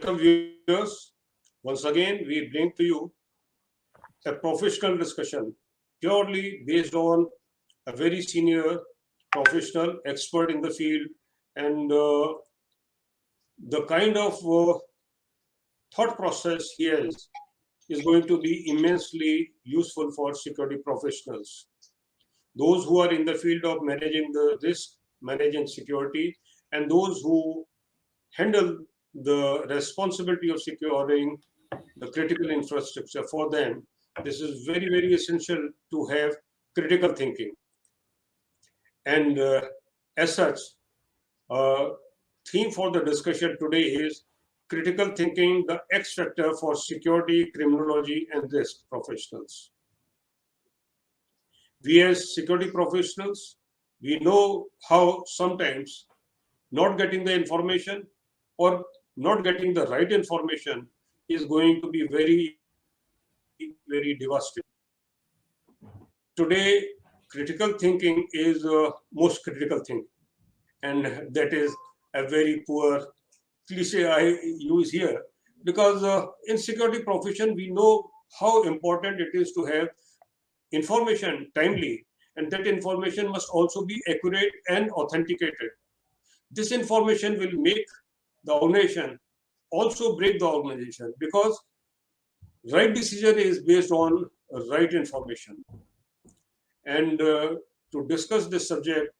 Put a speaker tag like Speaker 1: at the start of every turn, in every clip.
Speaker 1: Welcome viewers. Once again, we bring to you a professional discussion purely based on a very senior professional expert in the field, and the kind of thought process he has is going to be immensely useful for security professionals. Those who are in the field of managing the risk, managing security, and those who handle the responsibility of securing the critical infrastructure for them, this is very, very essential to have critical thinking. And as such, theme for the discussion today is critical thinking, the X factor for security, criminology, and risk professionals. We as security professionals, we know how sometimes not getting the information or not getting the right information is going to be very, very devastating. Today, critical thinking is most critical thing, and that is a very poor cliche I use here, because in security profession we know how important it is to have information timely, and that information must also be accurate and authenticated. This information will make the organization, also break the organization, because right decision is based on right information. And to discuss this subject,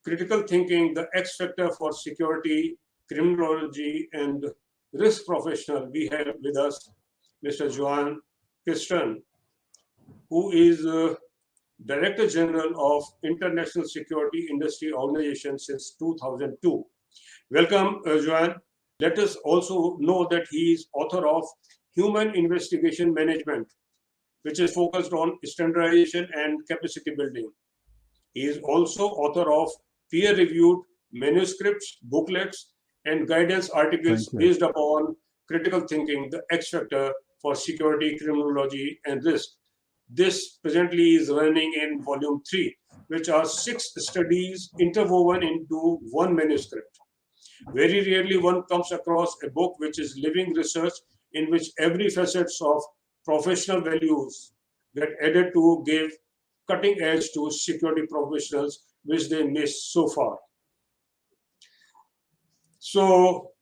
Speaker 1: critical thinking, the X factor for security, criminology, and risk professional, we have with us Mr. Juan, who is Director General of International Security Industry Organization since 2002. Welcome, Juan. Let us also know that he is author of Human Investigation Management, which is focused on standardization and capacity building. He is also author of Peer Reviewed Manuscripts, booklets, and guidance articles based upon critical thinking, the X factor for security, criminology, and risk. This presently is running in volume 3, which are 6 studies interwoven into one manuscript. Very rarely one comes across a book which is living research in which every facets of professional values get added to give cutting edge to security professionals, which they missed so far. So,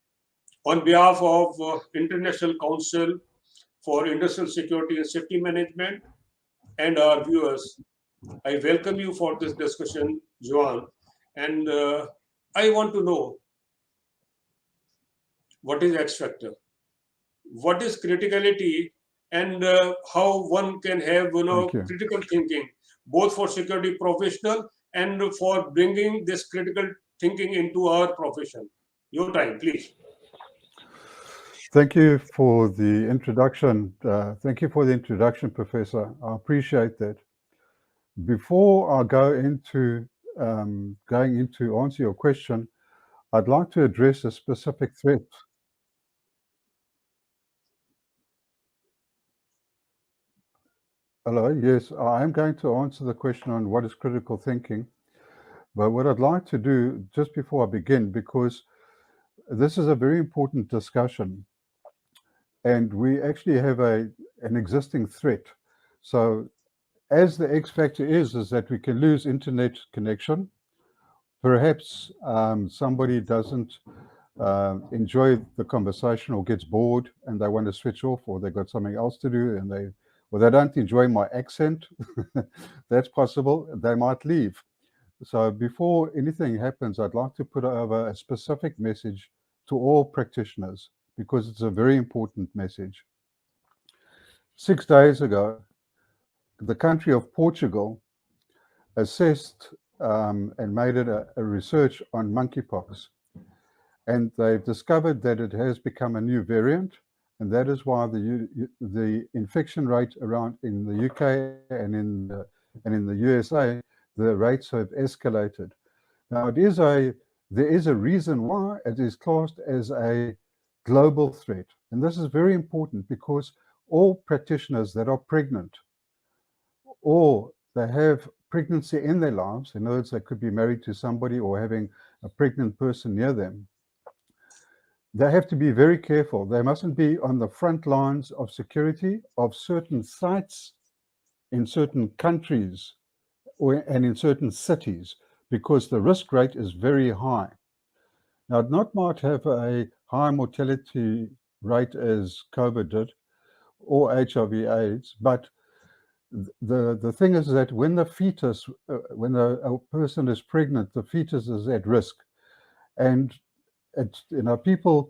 Speaker 1: on behalf of International Council for Industrial Security and Safety Management and our viewers, I welcome you for this discussion, Juan. And I want to know, what is X factor? What is criticality, and how one can have critical thinking, both for security professional and for bringing this critical thinking into our profession. Your time, please.
Speaker 2: Thank you for the introduction. Professor. I appreciate that. Before I go into answer your question, I'd like to address a specific threat. Hello, yes, I am going to answer the question on what is critical thinking. But what I'd like to do just before I begin, because this is a very important discussion, and we actually have an existing threat. So as the X factor is that we can lose internet connection. Perhaps somebody doesn't enjoy the conversation or gets bored and they want to switch off, or they've got something else to do and they don't enjoy my accent. That's possible. They might leave. So before anything happens, I'd like to put over a specific message to all practitioners, because it's a very important message. 6 days ago, the country of Portugal assessed and made it a research on monkeypox. And they've discovered that it has become a new variant, and that is why the infection rate around in the UK and in the USA, the rates have escalated. Now there is a reason why it is classed as a global threat, and this is very important because all practitioners that are pregnant or they have pregnancy in their lives, in other words, they could be married to somebody or having a pregnant person near them, they have to be very careful. They mustn't be on the front lines of security of certain sites in certain countries and in certain cities, because the risk rate is very high. Now, it not might have a high mortality rate as COVID did, or HIV/AIDS, but the thing is that when the fetus, when a person is pregnant, the fetus is at risk, and people,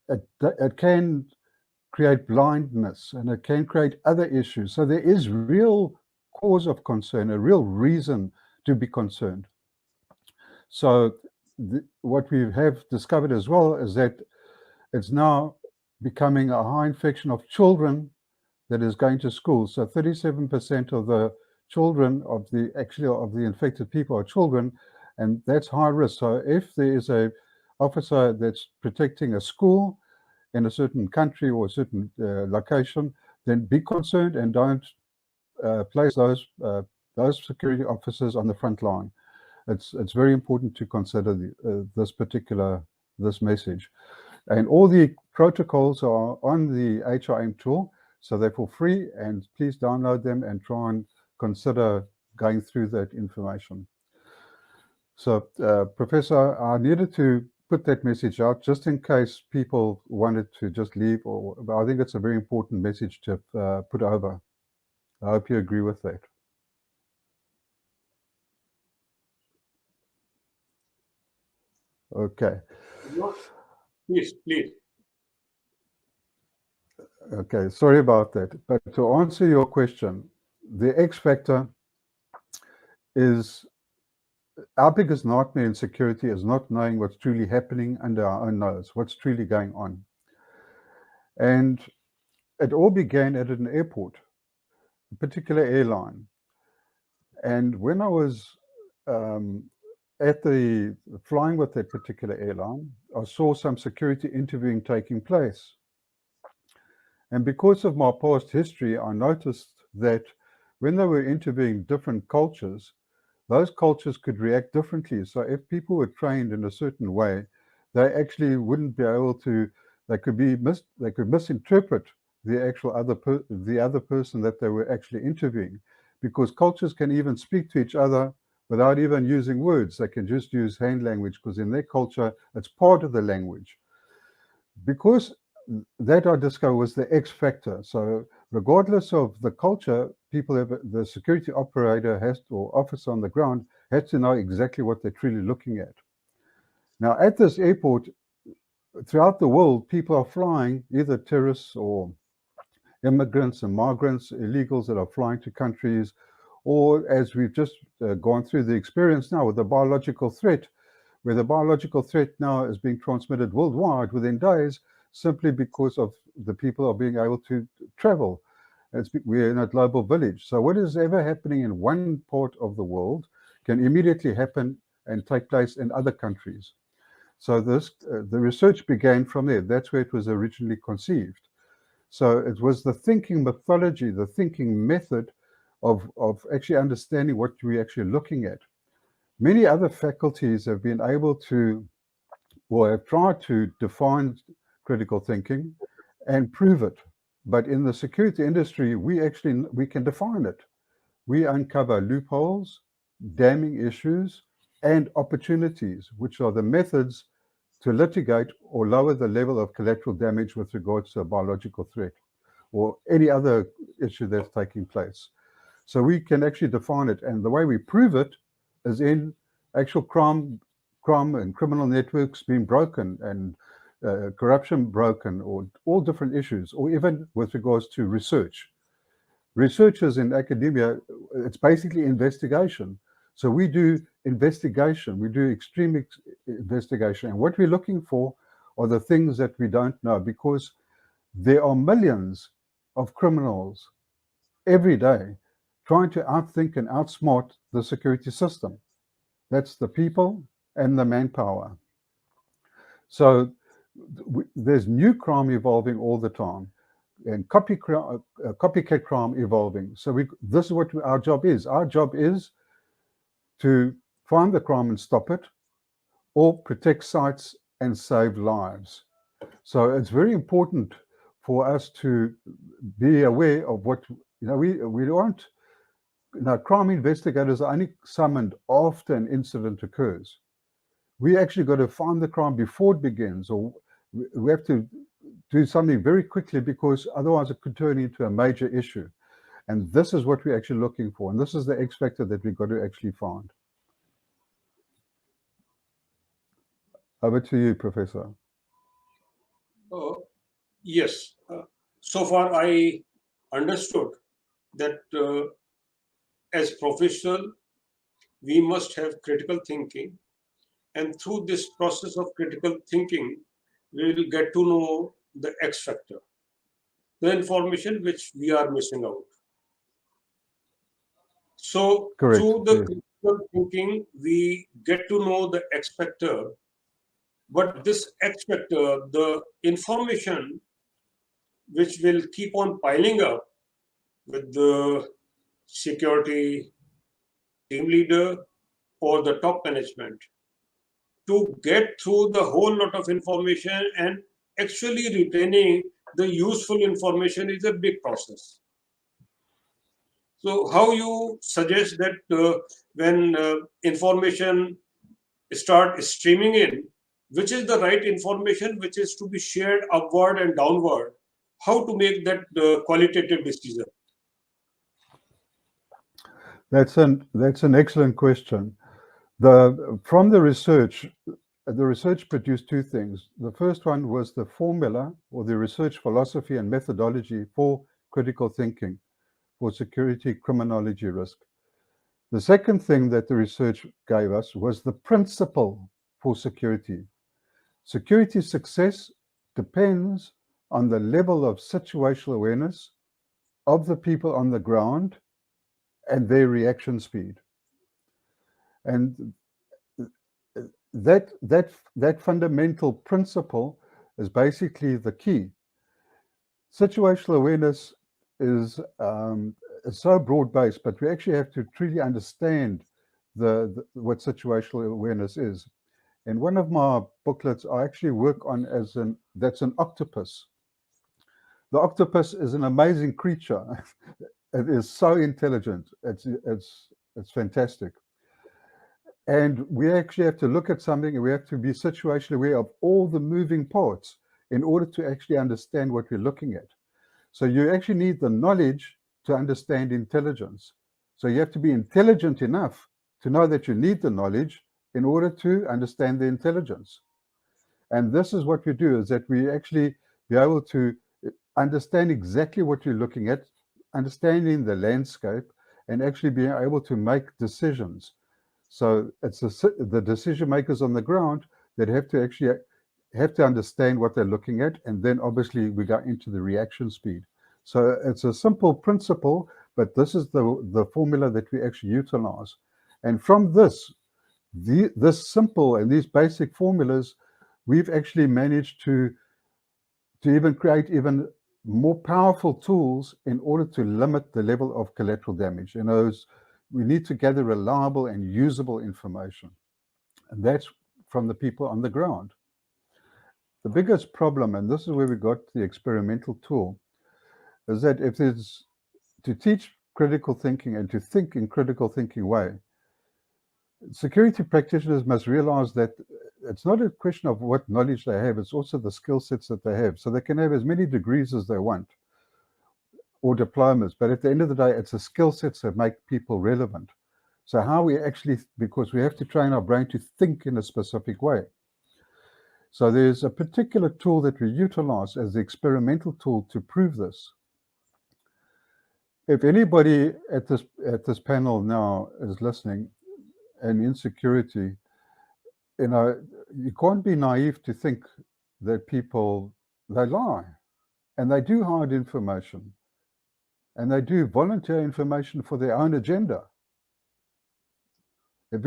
Speaker 2: it can create blindness and it can create other issues. So there is real cause of concern, a real reason to be concerned. So what we have discovered as well is that it's now becoming a high infection of children that is going to school. So 37% of the children of the infected people are children, and that's high risk. So if there is a officer that's protecting a school in a certain country or a certain location, then be concerned and don't place those security officers on the front line. It's very important to consider this message. And all the protocols are on the HRM tool, so they're for free, and please download them and try and consider going through that information. So, Professor, I needed to put that message out just in case people wanted to just leave, but I think it's a very important message to put over. I hope you agree with that. Okay.
Speaker 1: Please.
Speaker 2: Okay, sorry about that. But to answer your question, the X factor is our biggest nightmare in security is not knowing what's truly happening under our own nose, what's truly going on. And it all began at an airport, a particular airline. And when I was flying with that particular airline, I saw some security interviewing taking place. And because of my past history, I noticed that when they were interviewing different cultures, those cultures could react differently. So if people were trained in a certain way, they actually wouldn't be able to, they could misinterpret the other person that they were actually interviewing, because cultures can even speak to each other without even using words. They can just use hand language, because in their culture, it's part of the language. Because that I discovered was the X factor. So regardless of the culture, the security operator or officer on the ground has to know exactly what they're truly looking at. Now, at this airport, throughout the world, people are flying, either terrorists or immigrants and migrants, illegals that are flying to countries, or as we've just gone through the experience now with the biological threat, where the biological threat now is being transmitted worldwide within days, simply because of the people are being able to travel. We're in a global village. So what is ever happening in one part of the world can immediately happen and take place in other countries. So the research began from there. That's where it was originally conceived. So it was the thinking methodology, the thinking method of actually understanding what we're actually looking at. Many other faculties have been able to, or have tried to define critical thinking and prove it. But in the security industry, we can define it. We uncover loopholes, damning issues, and opportunities, which are the methods to litigate or lower the level of collateral damage with regards to a biological threat or any other issue that's taking place. So we can actually define it. And the way we prove it is in actual crime and criminal networks being broken, and corruption broken, or all different issues, or even with regards to research. Researchers in academia, it's basically investigation. So we do investigation, we do extreme investigation. And what we're looking for are the things that we don't know, because there are millions of criminals every day trying to outthink and outsmart the security system. That's the people and the manpower. So there's new crime evolving all the time, and copycat crime evolving. So this is what our job is. Our job is to find the crime and stop it, or protect sites and save lives. So it's very important for us to be aware of what, we aren't, crime investigators are only summoned after an incident occurs. We actually got to find the crime before it begins, or we have to do something very quickly, because otherwise it could turn into a major issue. And this is what we're actually looking for. And this is the X factor that we've got to actually find. Over to you, Professor.
Speaker 1: Yes. So far, I understood that as professional, we must have critical thinking. And through this process of critical thinking, we will get to know the X factor, the information which we are missing out. So
Speaker 2: Correct.
Speaker 1: through the
Speaker 2: Yes.
Speaker 1: critical thinking, we get to know the X factor. But this X factor, the information which will keep on piling up with the security team leader or the top management, to get through the whole lot of information and actually retaining the useful information is a big process. So how you suggest that when information start streaming in, which is the right information which is to be shared upward and downward, how to make that qualitative decision?
Speaker 2: That's an excellent question. From the research produced two things. The first one was the formula, or the research philosophy and methodology for critical thinking, for security, criminology, risk. The second thing that the research gave us was the principle for security. Security success depends on the level of situational awareness of the people on the ground and their reaction speed. And that fundamental principle is basically the key. Situational awareness is so broad-based, but we actually have to truly understand what situational awareness is. In one of my booklets, I actually work on that's an octopus. The octopus is an amazing creature. It is so intelligent. It's fantastic. And we actually have to look at something, and we have to be situationally aware of all the moving parts in order to actually understand what we're looking at. So you actually need the knowledge to understand intelligence. So you have to be intelligent enough to know that you need the knowledge in order to understand the intelligence. And this is what we do, is that we actually be able to understand exactly what you're looking at, understanding the landscape, and actually being able to make decisions. So it's the decision makers on the ground that have to understand what they're looking at, and then obviously we go into the reaction speed. So it's a simple principle, but this is the formula that we actually utilize. And from this simple and these basic formulas, we've actually managed to even create even more powerful tools in order to limit the level of collateral damage. We need to gather reliable and usable information. And that's from the people on the ground. The biggest problem, and this is where we got the experimental tool, is that if it's to teach critical thinking and to think in critical thinking way, security practitioners must realize that it's not a question of what knowledge they have, it's also the skill sets that they have. So they can have as many degrees as they want, or diplomas, but at the end of the day, it's the skill sets that make people relevant. So how we actually, because we have to train our brain to think in a specific way. So there's a particular tool that we utilize as the experimental tool to prove this. If anybody at this panel now is listening and in security, you can't be naive to think that people, they lie, and they do hide information, and they do volunteer information for their own agenda. If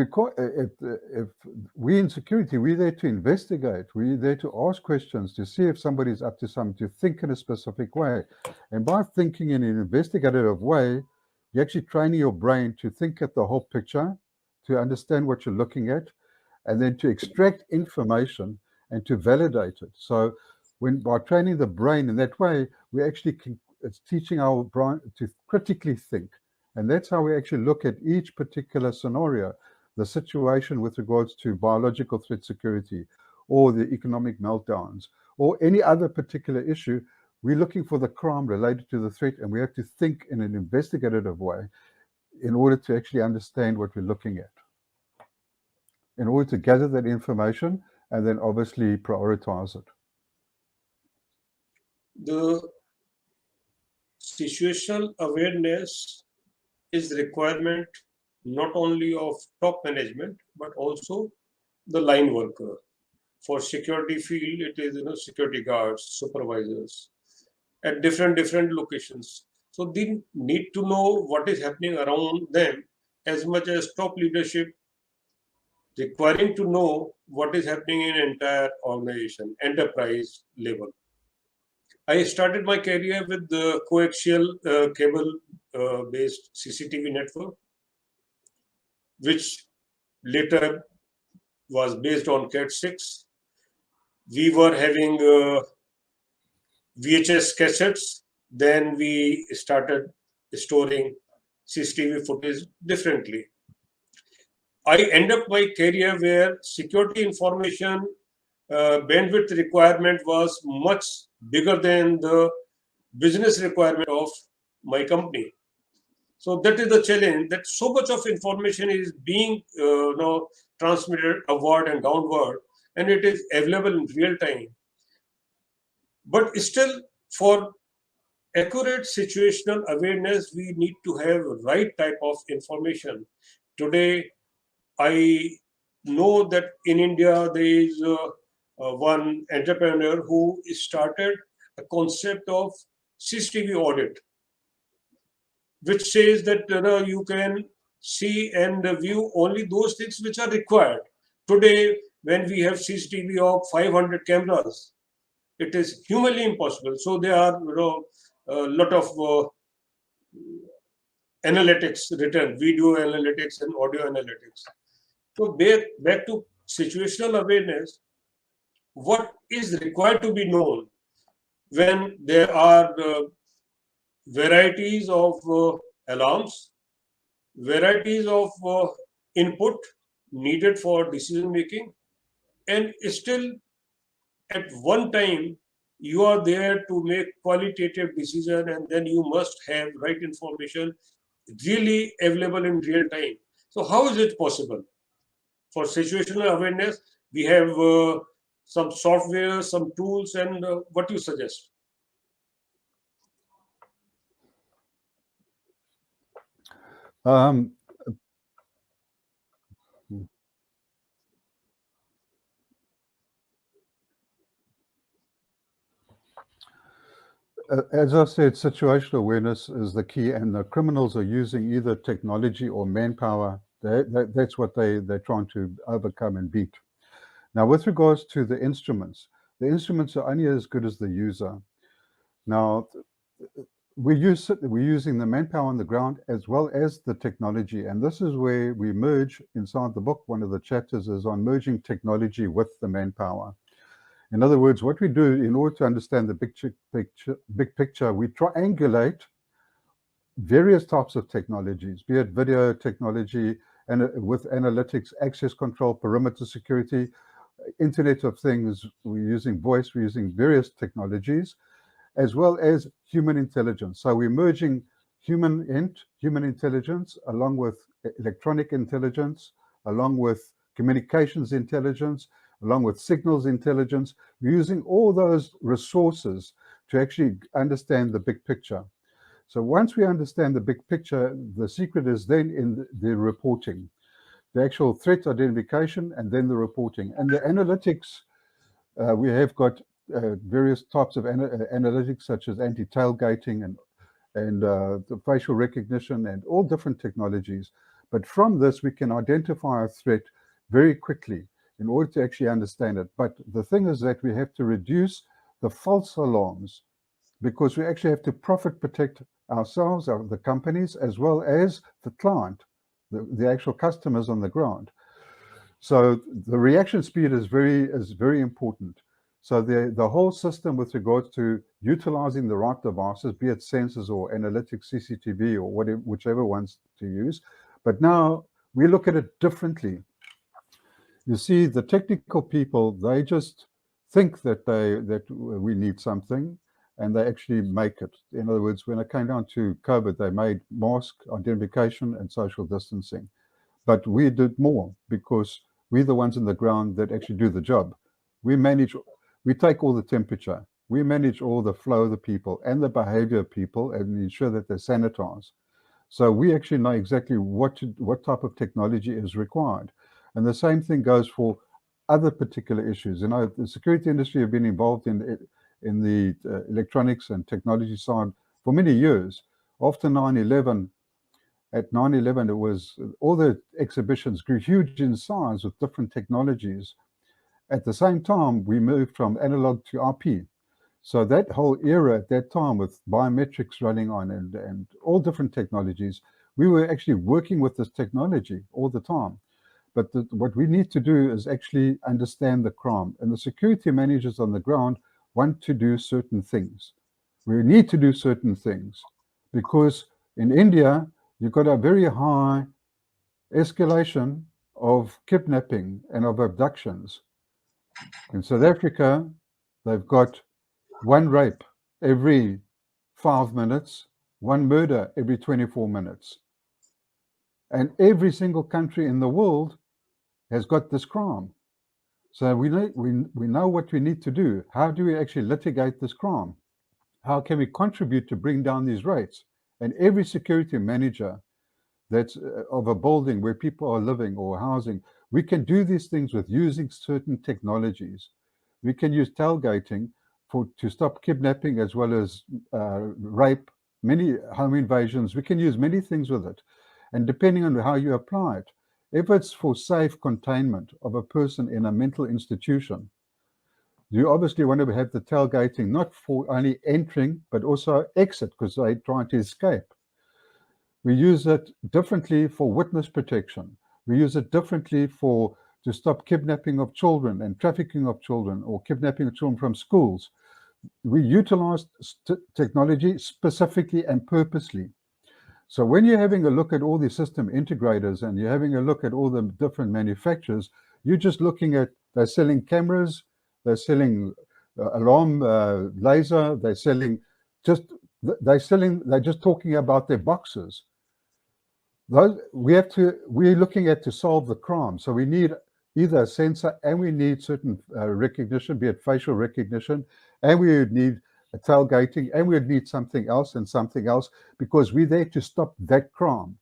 Speaker 2: we in security, we're there to investigate, we're there to ask questions, to see if somebody's up to something, to think in a specific way. And by thinking in an investigative way, you're actually training your brain to think at the whole picture, to understand what you're looking at, and then to extract information and to validate it. So by training the brain in that way, we actually it's teaching our brain to critically think. And that's how we actually look at each particular scenario, the situation with regards to biological threat security or the economic meltdowns or any other particular issue. We're looking for the crime related to the threat, and we have to think in an investigative way in order to actually understand what we're looking at, in order to gather that information and then obviously prioritize it.
Speaker 1: The situational awareness is the requirement not only of top management but also the line worker. For security field, it is security guards, supervisors at different locations. So they need to know what is happening around them as much as top leadership requiring to know what is happening in entire organization, enterprise level. I started my career with the coaxial cable based CCTV network, which later was based on Cat6. We were having VHS cassettes. Then we started storing CCTV footage differently. I end up my career where security information bandwidth requirement was much bigger than the business requirement of my company. So that is the challenge, that so much of information is being transmitted upward and downward, and it is available in real time. But still, for accurate situational awareness, we need to have right type of information. Today, I know that in India there is one entrepreneur who started a concept of CCTV audit, which says that you can see and view only those things which are required. Today, when we have CCTV of 500 cameras, it is humanly impossible. So there are a lot of analytics written, video analytics and audio analytics. So back to situational awareness, what is required to be known when there are varieties of alarms, varieties of input needed for decision making, and still at one time you are there to make qualitative decision, and then you must have right information really available in real time. So how is it possible? For situational awareness, we have some software, some tools, and what you suggest?
Speaker 2: Um, as I said, situational awareness is the key, and the criminals are using either technology or manpower. That's what they're trying to overcome and beat. Now, with regards to the instruments are only as good as the user. Now, we're using the manpower on the ground as well as the technology, and this is where we merge inside the book. One of the chapters is on merging technology with the manpower. In other words, what we do in order to understand the big picture, we triangulate various types of technologies, be it video technology and with analytics, access control, perimeter security, Internet of Things. We're using voice, we're using various technologies, as well as human intelligence. So we're merging human intelligence along with electronic intelligence, along with communications intelligence, along with signals intelligence. We're using all those resources to actually understand the big picture. So once we understand the big picture, the secret is then in the reporting, the actual threat identification, and then the reporting. And the analytics, we have got various types of analytics, such as anti-tailgating and the facial recognition and all different technologies. But from this, we can identify a threat very quickly in order to actually understand it. But the thing is that we have to reduce the false alarms, because we actually have to profit protect ourselves, the companies, as well as the client, the actual customers on the ground. So the reaction speed is very important. So the whole system with regards to utilizing the right devices, be it sensors or analytics, CCTV or whatever, whichever ones to use. But now we look at it differently. You see, the technical people, they just think that we need something, and they actually make it. In other words, when it came down to COVID, they made mask identification and social distancing. But we did more because we're the ones in the ground that actually do the job. We manage, we take all the temperature, we manage all the flow of the people and the behavior of people and ensure that they're sanitized. So we actually know exactly what type of technology is required. And the same thing goes for other particular issues. You know, the security industry have been involved in the electronics and technology side for many years. After 9/11, at 9/11, it was all the exhibitions grew huge in size with different technologies. At the same time, we moved from analog to IP. So that whole era at that time with biometrics running on and all different technologies, we were actually working with this technology all the time. But what we need to do is actually understand the crime. And the security managers on the ground want to do certain things. We need to do certain things because in India, you've got a very high escalation of kidnapping and of abductions. In South Africa, they've got one rape every 5 minutes, one murder every 24 minutes. And every single country in the world has got this crime. So we know what we need to do. How do we actually litigate this crime? How can we contribute to bring down these rates? And every security manager that's of a building where people are living or housing, we can do these things with using certain technologies. We can use tailgating to stop kidnapping as well as rape, many home invasions. We can use many things with it. And depending on how you apply it, if it's for safe containment of a person in a mental institution, you obviously want to have the tailgating not for only entering, but also exit because they're trying to escape. We use it differently for witness protection. We use it differently to stop kidnapping of children and trafficking of children or kidnapping of children from schools. We utilize technology specifically and purposely. So when you're having a look at all these system integrators and you're having a look at all the different manufacturers, you're just looking at, they're selling cameras, they're selling alarm laser, they're just talking about their boxes. We're looking at to solve the crime. So we need either a sensor and we need certain recognition, be it facial recognition, and we would need a tailgating, and we would need something else and something else because we're there to stop that crime.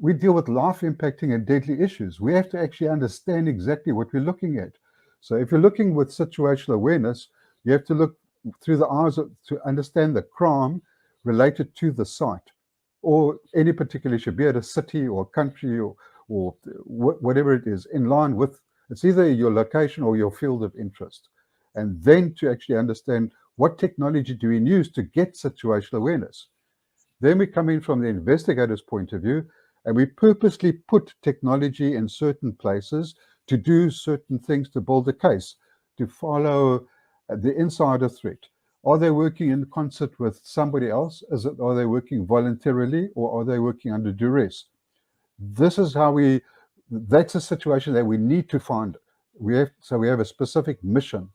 Speaker 2: We deal with life impacting and deadly issues. We have to actually understand exactly what we're looking at. So if you're looking with situational awareness, you have to look through the eyes to understand the crime related to the site or any particular issue, be it a city or country or whatever it is, in line with, it's either your location or your field of interest. And then to actually understand what technology do we use to get situational awareness. Then we come in from the investigator's point of view, and we purposely put technology in certain places to do certain things to build a case, to follow the insider threat. Are they working in concert with somebody else? Are they working voluntarily or are they working under duress? This is that's a situation that we need to find. We have a specific mission.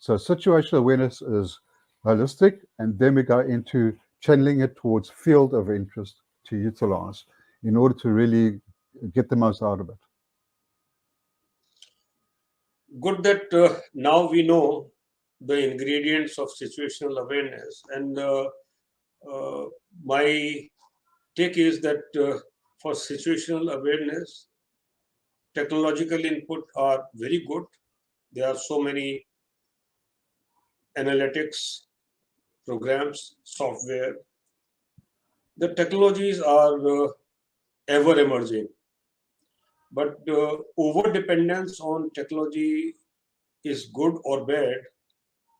Speaker 2: So situational awareness is holistic, and then we go into channeling it towards field of interest to utilize in order to really get the most out of it.
Speaker 1: Good that now we know the ingredients of situational awareness. And my take is that for situational awareness, technological input are very good. There are so many analytics programs, software. The technologies are ever emerging, but over dependence on technology is good or bad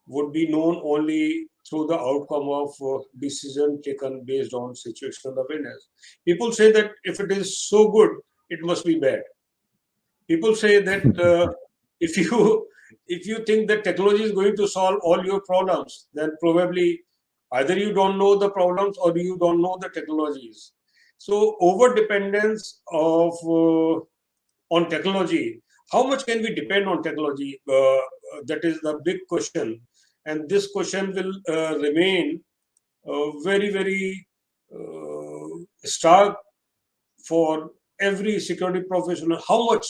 Speaker 1: would be known only through the outcome of decision taken based on situational awareness. People say that if it is so good, it must be bad. People say that if you if you think that technology is going to solve all your problems, then probably either you don't know the problems or you don't know the technologies. So over dependence of on technology, how much can we depend on technology? That is the big question, and this question will remain very stark for every security professional. How much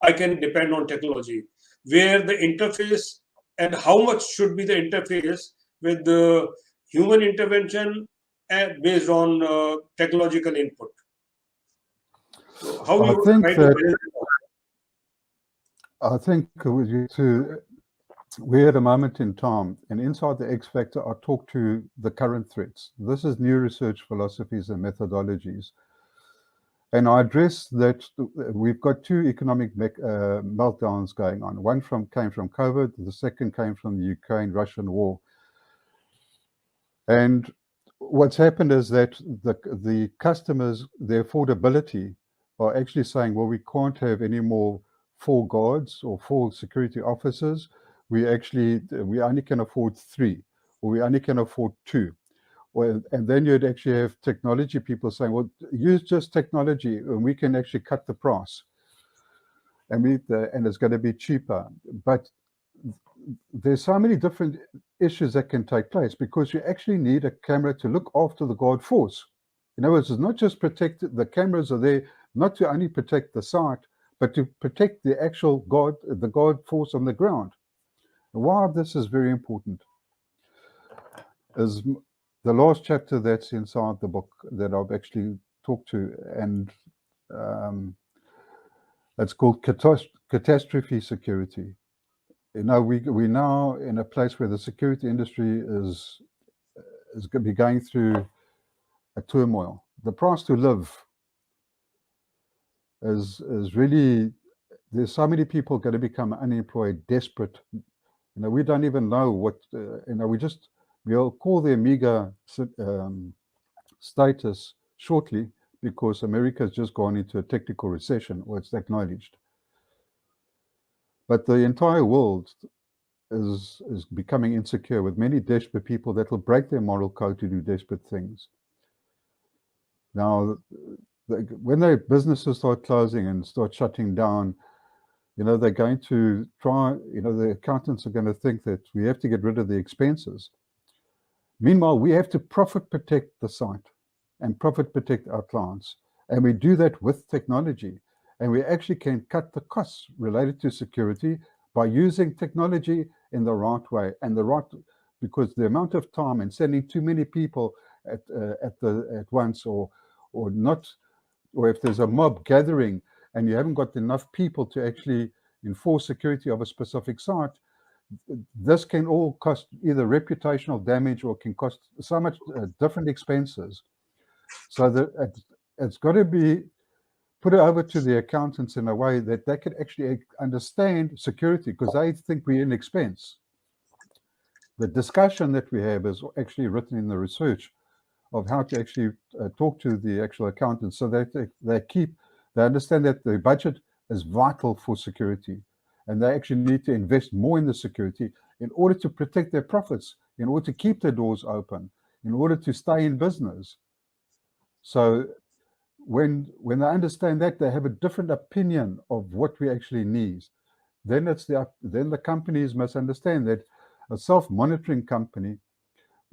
Speaker 1: I can depend on technology, where the interface and how much should be the interface with the human intervention and based on technological input. So how
Speaker 2: I
Speaker 1: you
Speaker 2: think
Speaker 1: try to
Speaker 2: that
Speaker 1: balance it out?
Speaker 2: we're at a moment in time, and inside the X Factor, I talk to the current threats. This is new research philosophies and methodologies. And I address that we've got two economic meltdowns going on. One came from COVID, the second came from the Ukraine-Russian war. And what's happened is that the customers, the affordability, are actually saying, well, we can't have any more 4 guards or 4 security officers. We only can afford 3, or we only can afford 2. Well, and then you'd actually have technology people saying, well, use just technology and we can actually cut the price. And it's going to be cheaper. But there's so many different issues that can take place, because you actually need a camera to look after the guard force. In other words, it's not just protect, the cameras are there not to only protect the site, but to protect the actual the guard force on the ground. And why this is very important is the last chapter that's inside the book that I've actually talked to, and it's called catastrophe security. You know, we're now in a place where the security industry is going to be going through a turmoil. The price to live is really, there's so many people going to become unemployed, desperate. You know, we don't even know what, we'll call the Amiga status shortly, because America's just gone into a technical recession, or it's acknowledged. But the entire world is becoming insecure, with many desperate people that will break their moral code to do desperate things. Now, when their businesses start closing and start shutting down, you know, they're going to try, you know, the accountants are going to think that we have to get rid of the expenses. Meanwhile, we have to profit protect the site and profit protect our clients. And we do that with technology. And we actually can cut the costs related to security by using technology in the right way, and because the amount of time and sending too many people at once, or if there's a mob gathering and you haven't got enough people to actually enforce security of a specific site, this can all cost either reputational damage or can cost so much different expenses. So that it's got to be put it over to the accountants in a way that they can actually understand security, because they think we're an expense. The discussion that we have is actually written in the research of how to actually talk to the actual accountants, so that they understand that the budget is vital for security, and they actually need to invest more in the security in order to protect their profits, in order to keep their doors open, in order to stay in business. So when they understand that, they have a different opinion of what we actually need. Then the companies must understand that a self-monitoring company,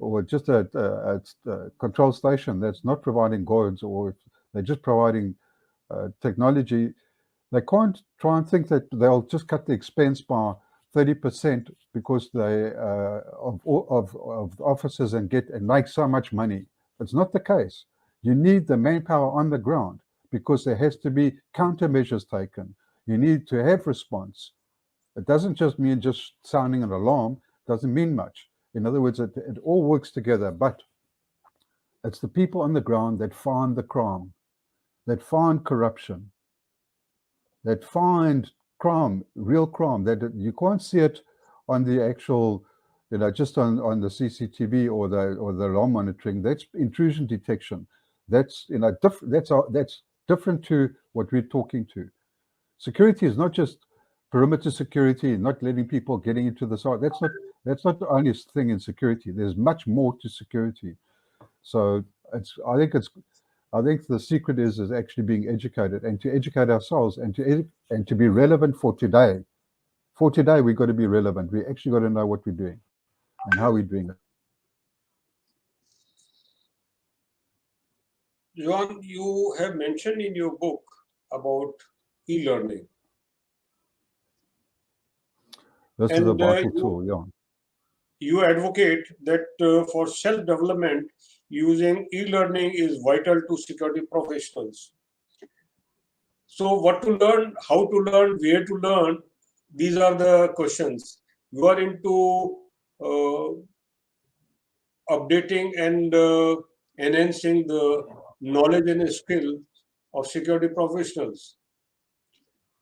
Speaker 2: or just a control station that's not providing guards, or if they're just providing technology, they can't try and think that they'll just cut the expense by 30% because they of officers and make so much money. It's not the case. You need the manpower on the ground, because there has to be countermeasures taken. You need to have response. It doesn't just mean just sounding an alarm. It doesn't mean much. In other words, it all works together, but it's the people on the ground that find the crime, that find corruption, that find crime, real crime, that you can't see it on the actual, you know, just on the CCTV or the alarm monitoring. That's intrusion detection. That's, you know, that's different to what we're talking to. Security is not just perimeter security, not letting people getting into the site. That's not the only thing in security. There's much more to security. So I think the secret is actually being educated, and to educate ourselves, and to be relevant for today. For today, we've got to be relevant. We actually got to know what we're doing and how we're doing it.
Speaker 1: Juan, you have mentioned in your book about e-learning.
Speaker 2: This is a vital tool, yeah.
Speaker 1: You advocate that for self-development, using e-learning is vital to security professionals. So what to learn, how to learn, where to learn, these are the questions. You are into updating and enhancing the knowledge and skill of security professionals.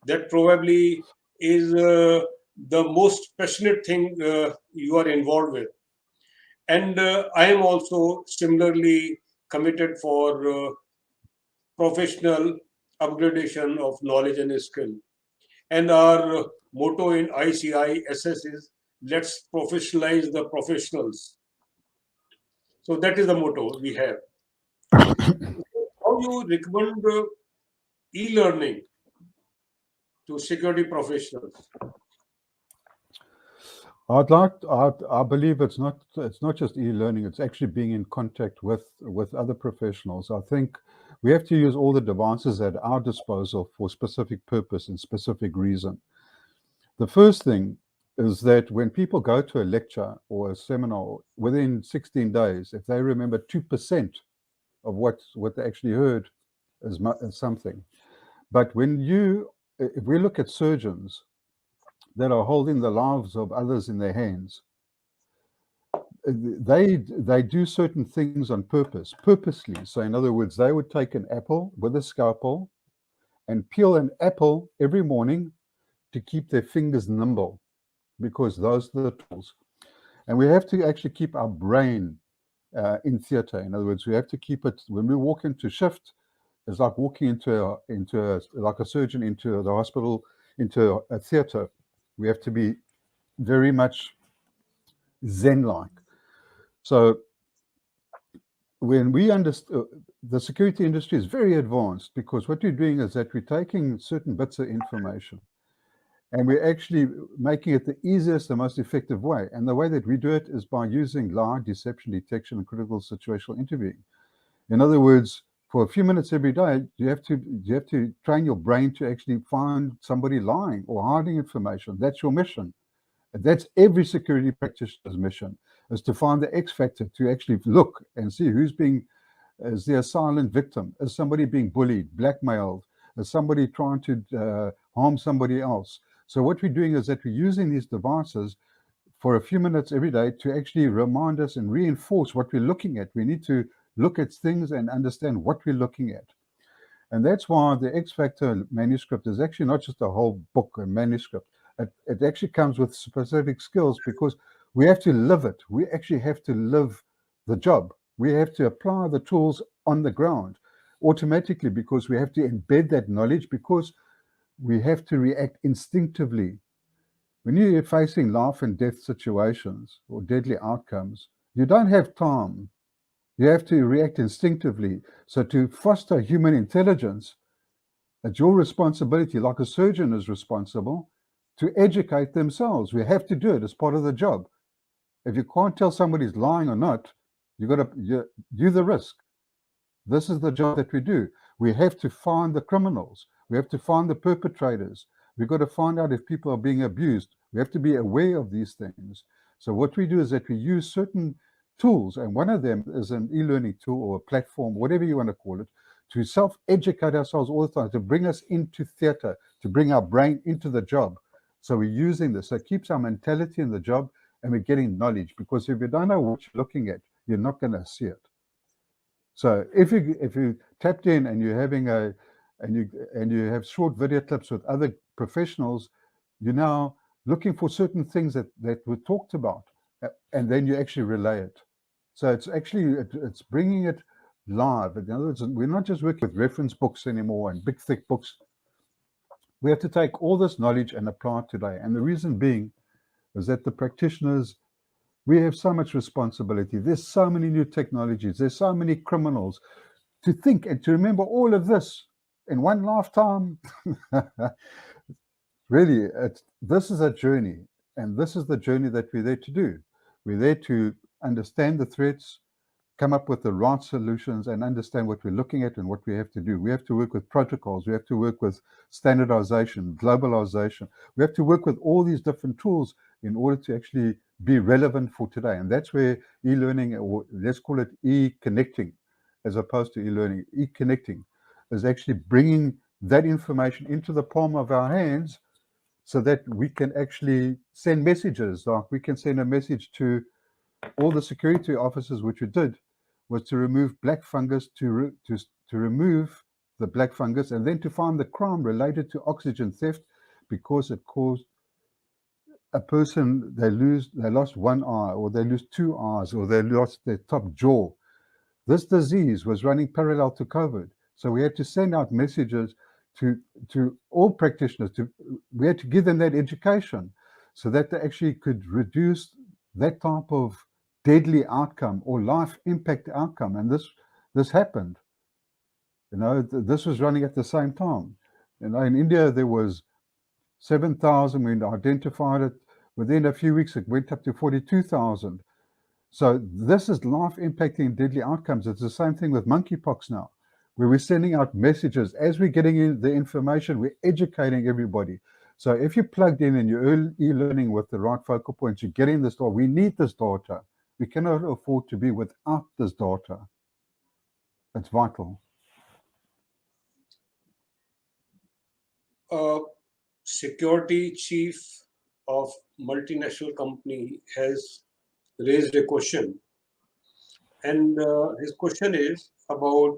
Speaker 1: That probably is the most passionate thing you are involved with. And I am also similarly committed for professional upgradation of knowledge and skill. And our motto in ICISS is let's professionalize the professionals. So that is the motto we have. How you recommend e-learning to security professionals?
Speaker 2: I believe it's not just e-learning. It's actually being in contact with other professionals. I think we have to use all the devices at our disposal for specific purpose and specific reason. The first thing is that when people go to a lecture or a seminar, within 16 days, if they remember 2% of what they actually heard, is something. But if we look at surgeons that are holding the lives of others in their hands, they do certain things on purpose, purposely. So in other words, they would take an apple with a scalpel and peel an apple every morning to keep their fingers nimble, because those are the tools. And we have to actually keep our brain in theater. In other words, we have to keep it, when we walk into shift, it's like walking like a surgeon into the hospital, into a theater. We have to be very much Zen-like. So when we understand, the security industry is very advanced, because what we're doing is that we're taking certain bits of information and we're actually making it the easiest, the most effective way. And the way that we do it is by using lie, deception, detection, and critical situational interviewing. In other words, for a few minutes every day, you have to train your brain to actually find somebody lying or hiding information. That's your mission. And that's every security practitioner's mission, is to find the X factor, to actually look and see is there a silent victim? Is somebody being bullied, blackmailed? Is somebody trying to harm somebody else? So what we're doing is that we're using these devices for a few minutes every day to actually remind us and reinforce what we're looking at. We need to look at things and understand what we're looking at. And that's why the X Factor manuscript is actually not just a whole book, a manuscript. It actually comes with specific skills, because we have to live it. We actually have to live the job. We have to apply the tools on the ground automatically, because we have to embed that knowledge, because we have to react instinctively. When you're facing life and death situations or deadly outcomes, you don't have time. You have to react instinctively. So to foster human intelligence, it's your responsibility, like a surgeon is responsible, to educate themselves. We have to do it as part of the job. If you can't tell somebody's lying or not, you've got to do the risk. This is the job that we do. We have to find the criminals. We have to find the perpetrators. We've got to find out if people are being abused. We have to be aware of these things. So what we do is that we use certain tools, and one of them is an e-learning tool or a platform, whatever you want to call it, to self-educate ourselves all the time, to bring us into theater, to bring our brain into the job. So we're using this. So it keeps our mentality in the job, and we're getting knowledge, because if you don't know what you're looking at, you're not going to see it. So if you tapped in and you're having and you have short video clips with other professionals, you're now looking for certain things that were talked about, and then you actually relay it. So it's bringing it live. In other words, we're not just working with reference books anymore and big thick books. We have to take all this knowledge and apply it today. And the reason being is that the practitioners, we have so much responsibility. There's so many new technologies. There's so many criminals. To think and to remember all of this in one lifetime, really, this is a journey. And this is the journey that we're there to do. We're there to understand the threats, come up with the right solutions, and understand what we're looking at and what we have to do. We have to work with protocols. We have to work with standardization, globalization. We have to work with all these different tools in order to actually be relevant for today. And that's where e-learning, or let's call it e-connecting, as opposed to e-learning, e-connecting is actually bringing that information into the palm of our hands so that we can actually send messages. Like we can send a message to all the security officers, which we did, was to remove black fungus, to remove the black fungus, and then to find the crime related to oxygen theft, because it caused a person, they lost one eye, or they lose two eyes, or they lost their top jaw. This disease was running parallel to COVID. So we had to send out messages to all practitioners. We had to give them that education so that they actually could reduce that type of deadly outcome or life impact outcome. And this happened. This was running at the same time. In India, there was 7,000. We identified it. Within a few weeks, it went up to 42,000. So this is life impacting deadly outcomes. It's the same thing with monkeypox now, where we're sending out messages. As we're getting in the information, we're educating everybody. So if you're plugged in and you're e-learning with the right focal points, you're getting this data. We need this data. We cannot afford to be without this data. It's vital.
Speaker 1: Security chief of multinational company has raised a question, and his question is about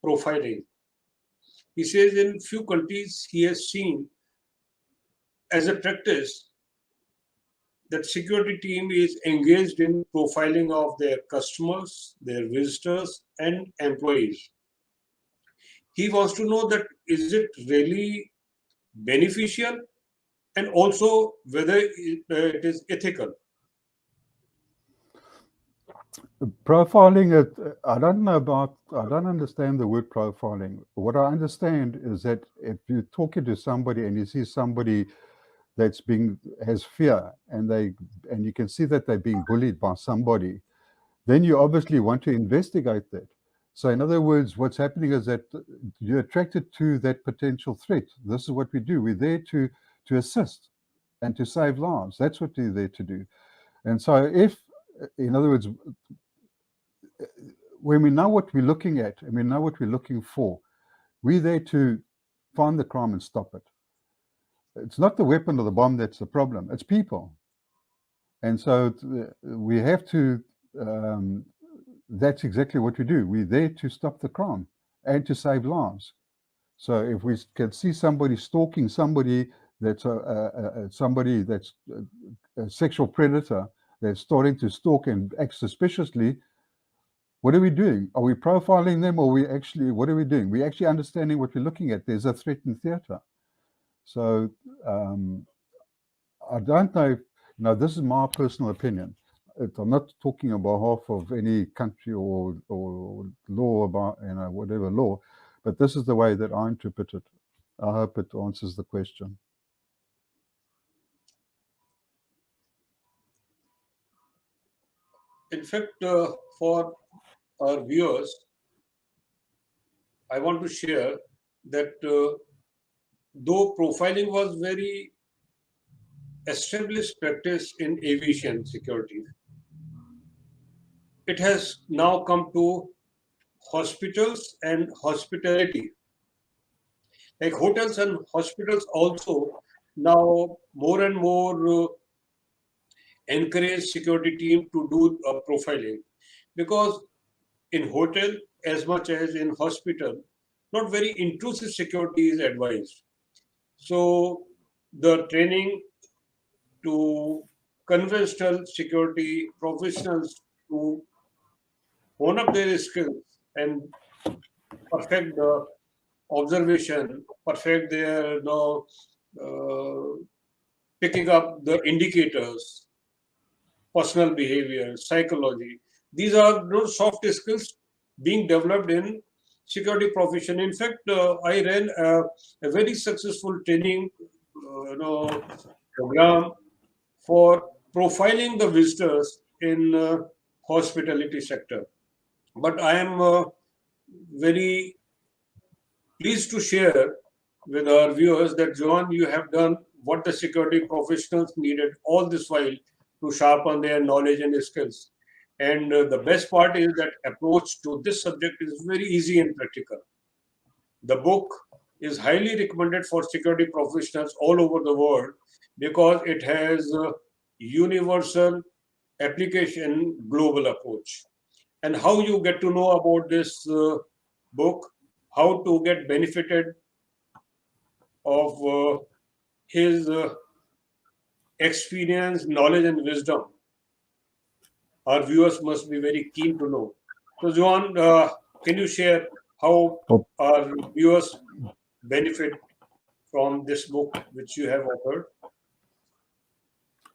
Speaker 1: profiling. He says in few countries he has seen as a practice that security team is engaged in profiling of their customers, their visitors, and employees. He wants to know that is it really beneficial, and also whether it is ethical.
Speaker 2: Profiling, I don't understand the word profiling. What I understand is that if you're talking to somebody and you see somebody that's has fear, and you can see that they're being bullied by somebody, then you obviously want to investigate that. So in other words, what's happening is that you're attracted to that potential threat. This is what we do. We're there to assist and to save lives. That's what we're there to do. And so if, in other words, when we know what we're looking at and we know what we're looking for, we're there to find the crime and stop it. It's not the weapon or the bomb that's the problem, it's people. And so we have to, that's exactly what we do. We're there to stop the crime and to save lives. So if we can see somebody stalking somebody that's somebody that's a sexual predator that's starting to stalk and act suspiciously, what are we doing? Are we profiling them, or what are we doing? We're actually understanding what we're looking at. There's a threat in theater. So I don't know, this is my personal opinion. I'm not talking on behalf of any country or law about, whatever law, but this is the way that I interpret it. I hope it answers the question.
Speaker 1: In fact, for our viewers, I want to share that though profiling was very established practice in aviation security, it has now come to hospitals and hospitality. Like hotels and hospitals also now more and more encourage security team to do profiling, because in hotel as much as in hospital, not very intrusive security is advised. So the training to conventional security professionals to hone up their skills and perfect the observation perfect their picking up the indicators, personal behavior, psychology. These are those soft skills being developed in security profession. In fact, I ran a very successful training, program for profiling the visitors in hospitality sector. But I am very pleased to share with our viewers that, John, you have done what the security professionals needed all this while to sharpen their knowledge and skills. And the best part is that approach to this subject is very easy and practical. The book is highly recommended for security professionals all over the world because it has a universal application global approach. And how you get to know about this book, how to get benefited of his experience, knowledge, and wisdom, our viewers must be very keen to know. So, Juan, can you share how
Speaker 2: Oh,
Speaker 1: our viewers benefit from this book which you have authored?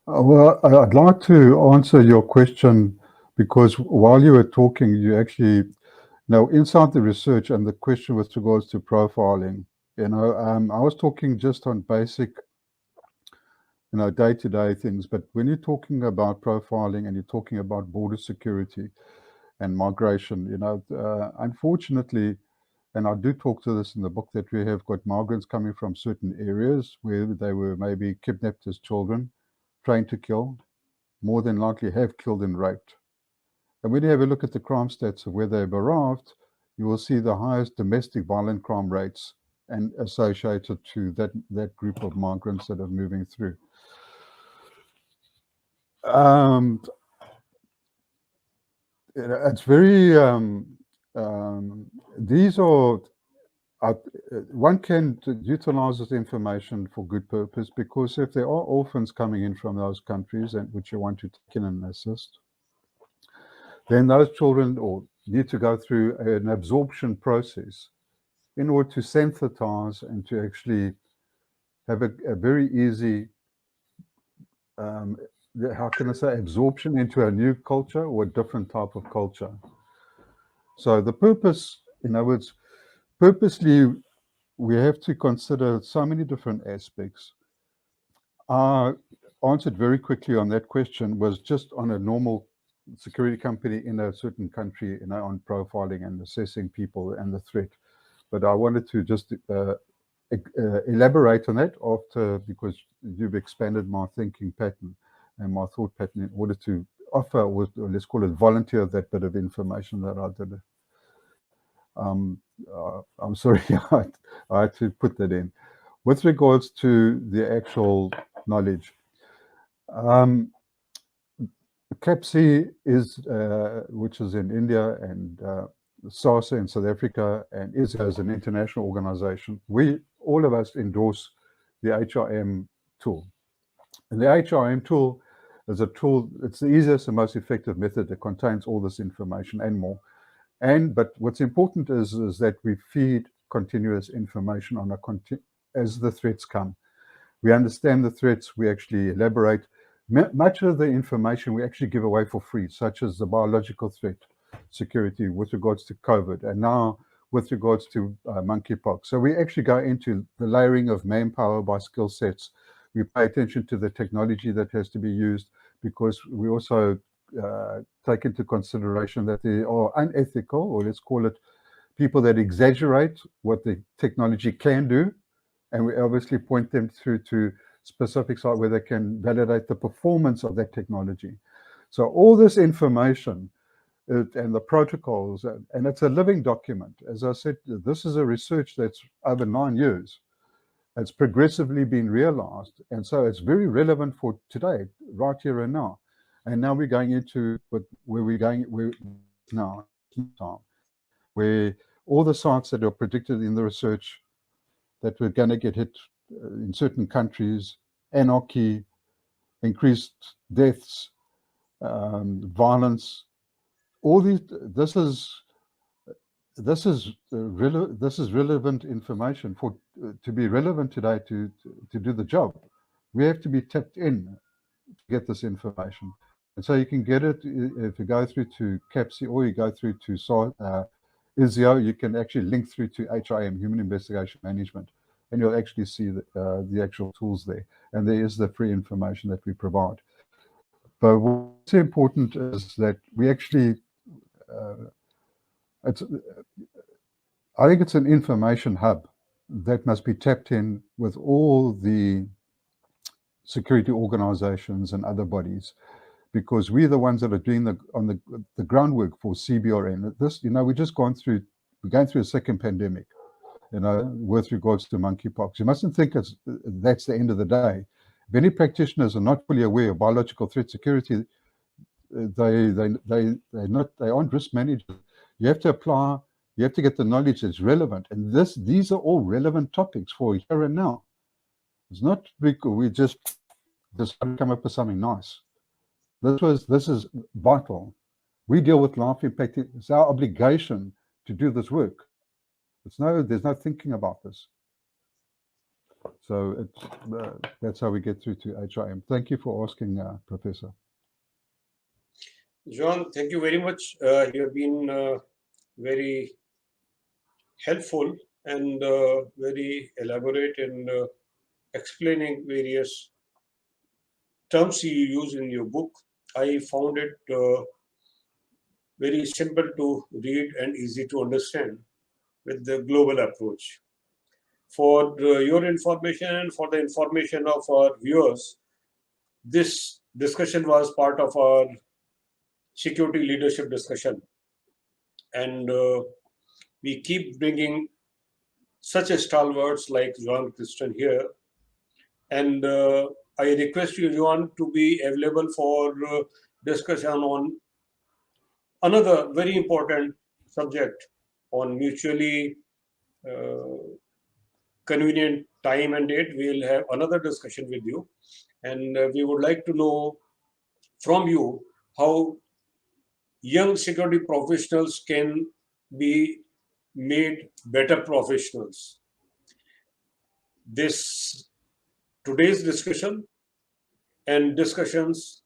Speaker 2: well, I'd like to answer your question because while you were talking, you actually now inside the research and the question with regards to profiling. I was talking just on basic, day-to-day things. But when you're talking about profiling and you're talking about border security and migration, unfortunately, and I do talk to this in the book, that we have got migrants coming from certain areas where they were maybe kidnapped as children, trained to kill, more than likely have killed and raped. And when you have a look at the crime stats of where they've arrived, you will see the highest domestic violent crime rates and associated to that group of migrants that are moving through. It's very these are one can utilize this information for good purpose, because if there are orphans coming in from those countries and which you want to take in and assist, then those children need to go through an absorption process in order to sensitize and to actually have a very easy, how can I say, absorption into a new culture or a different type of culture. So the purpose, in other words, purposely, we have to consider so many different aspects. I answered very quickly on that question, was just on a normal security company in a certain country, on profiling and assessing people and the threat. But I wanted to just elaborate on that because you've expanded my thinking pattern and my thought pattern in order to offer, or let's call it volunteer, that bit of information that I did. I'm sorry, I had to put that in. With regards to the actual knowledge, CAPC is, which is in India, and SASA in South Africa, and ISA as an international organization, all of us endorse the HRM tool. And the HRM tool is a tool, it's the easiest and most effective method that contains all this information and more. But what's important is that we feed continuous information as the threats come. We understand the threats, we actually elaborate. Much of the information we actually give away for free, such as the biological threat security with regards to COVID, and now with regards to monkeypox. So we actually go into the layering of manpower by skill sets. We pay attention to the technology that has to be used, because we also take into consideration that there are unethical, or let's call it people that exaggerate what the technology can do, and we obviously point them through to specific sites where they can validate the performance of that technology. So all this information and the protocols, and it's a living document. As I said, this is a research that's over 9 years. It's progressively been realized, and so it's very relevant for today, right here and now. And now we're going into where we're going now, where all the sites that are predicted in the research that we're going to get hit in certain countries, anarchy, increased deaths, violence, all these, this is this is relevant information for to be relevant today to do the job. We have to be tapped in to get this information, and so you can get it if you go through to CAPSI or you go through to ISIO. You can actually link through to HIM, Human Investigation Management, and you'll actually see the actual tools there. And there is the free information that we provide. But what's important is that we actually, I think it's an information hub that must be tapped in with all the security organizations and other bodies, because we're the ones that are doing the groundwork for CBRN. This, we're going through a second pandemic, with regards to monkeypox. You mustn't think that's the end of the day. If any practitioners are not fully aware of biological threat security, they aren't risk managers. You have to apply. You have to get the knowledge that's relevant, and these are all relevant topics for here and now. It's not because we just come up with something nice. This is vital. We deal with life impact. It's our obligation to do this work. There's no thinking about this. So that's how we get through to HIM. Thank you for asking, Professor.
Speaker 1: Juan, thank you very much. You have been very helpful and very elaborate in explaining various terms you use in your book. I found it very simple to read and easy to understand with the global approach. For your information and for the information of our viewers, this discussion was part of our security leadership discussion. And we keep bringing such a stalwarts like Juan Christian here. And I request you, Juan, to be available for discussion on another very important subject on mutually convenient time and date. We will have another discussion with you. And we would like to know from you how young security professionals can be made better professionals. Today's discussion and discussions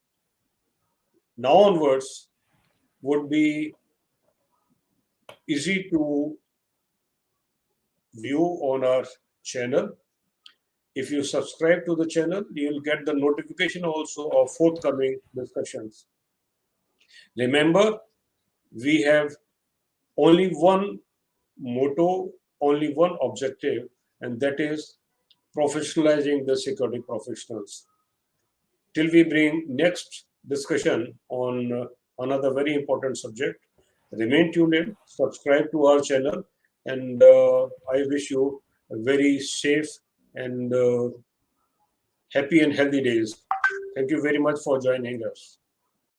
Speaker 1: now onwards would be easy to view on our channel. If you subscribe to the channel, you will get the notification also of forthcoming discussions. Remember, we have only one motto, only one objective, and that is professionalizing the security professionals. Till we bring next discussion on another very important subject, remain tuned in, subscribe to our channel, and I wish you a very safe and happy and healthy days. Thank you very much for joining us.